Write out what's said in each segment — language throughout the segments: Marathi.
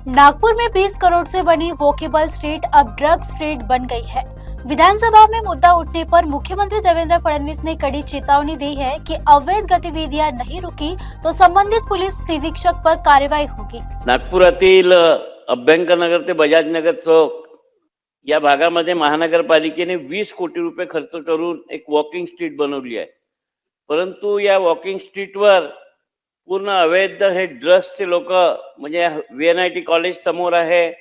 नागपुर में 20 करोड़ से बनी वॉकेबल स्ट्रीट अब ड्रग स्ट्रीट बन गई है। विधानसभा में मुद्दा उठने पर मुख्यमंत्री देवेंद्र फडणवीस ने कड़ी चेतावनी दी है कि अवैध गतिविधियां नहीं रुकी तो संबंधित पुलिस निरीक्षक पर कार्रवाई होगी। नागपुरातील अभ्यंकरनगर ते बजाजनगर चौक या भागामध्ये महानगरपालिकेने 20 कोटी रुपये खर्च करून एक वॉकिंग स्ट्रीट बनवली आहे। परंतु या वॉकिंग स्ट्रीटवर पूर्ण अवैध हे ड्रग्सचे लोक म्हणजे VNIT कॉलेज समोर आहे,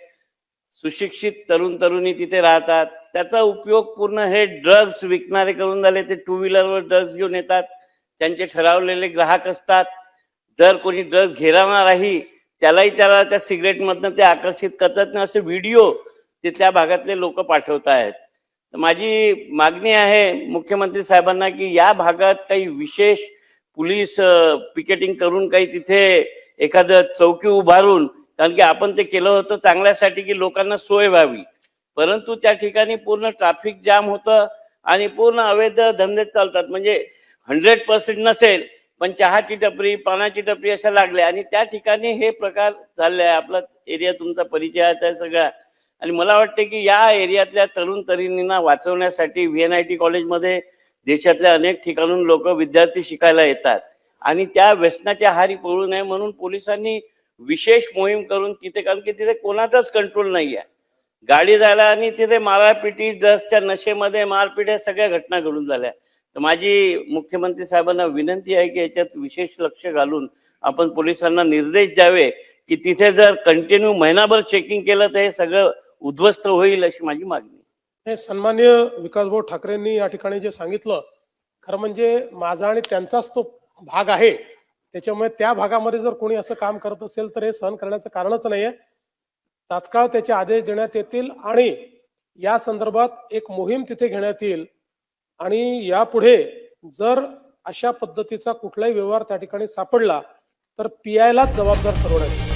सुशिक्षित तरुण तरुणी तिथे राहतात। त्याचा उपयोग पूर्ण हे ड्रग्स विकणारे करून झाले। ते टू व्हीलरवर ड्रग्स घेऊन येतात, त्यांचे ठरवलेले ग्राहक असतात। जर कोणी ड्रग्स घेणार आहे त्याला त्या सिगरेटमधनं ते आकर्षित करतात ना, असे व्हिडिओ तिथल्या भागातले लोक पाठवत आहेत। माझी मागणी आहे मुख्यमंत्री साहेबांना की या भागात काही विशेष पोलीस पिकेटिंग करून काही तिथे एखादं चौकी उभारून, कारण की आपण ते केलं होतं चांगल्यासाठी की लोकांना सोय व्हावी, परंतु त्या ठिकाणी पूर्ण ट्रॅफिक जाम होतं आणि पूर्ण अवैध धंदे चालतात। म्हणजे 100% नसेल पण चहाची टपरी, पानाची टपरी अशा लागल्या आणि त्या ठिकाणी हे प्रकार चालले आहे। आपला एरिया तुमचा परिचयाचा आहे सगळा, आणि मला वाटते की या एरियातल्या तरुण तरुणींना वाचवण्यासाठी VNIT कॉलेजमध्ये देशातल्या अनेक ठिकाणून लोक विद्यार्थी शिकायला येतात आणि त्या व्यसनाच्या आहारी पडू नये म्हणून पोलिसांनी विशेष मोहीम करून तिथे, कारण की तिथे कोणाचाच कंट्रोल नाही आहे, गाडी जायला आणि तिथे मारापिटी, ड्रग्सच्या नशेमध्ये मारपीट या सगळ्या घटना घडून झाल्या। तर माझी मुख्यमंत्री साहेबांना विनंती आहे की याच्यात विशेष लक्ष घालून आपण पोलिसांना निर्देश द्यावे की तिथे जर कंटिन्यू महिनाभर चेकिंग केलं तर हे सगळं उद्ध्वस्त होईल, अशी माझी मागणी। हे सन्मान्य विकासभाऊ ठाकरेंनी या ठिकाणी जे सांगितलं, खरं म्हणजे माझा आणि त्यांचाच तो भाग आहे, त्याच्यामुळे त्या भागामध्ये जर कोणी असं काम करत असेल तर हे सहन करण्याचं कारणच नाहीये। तात्काळ त्याचे आदेश देण्यात येतील आणि या संदर्भात एक मोहीम तिथे घेण्यात येईल आणि यापुढे जर अशा पद्धतीचा कुठलाही व्यवहार त्या ठिकाणी सापडला तर PI लाच जबाबदार ठरवण्यात येईल।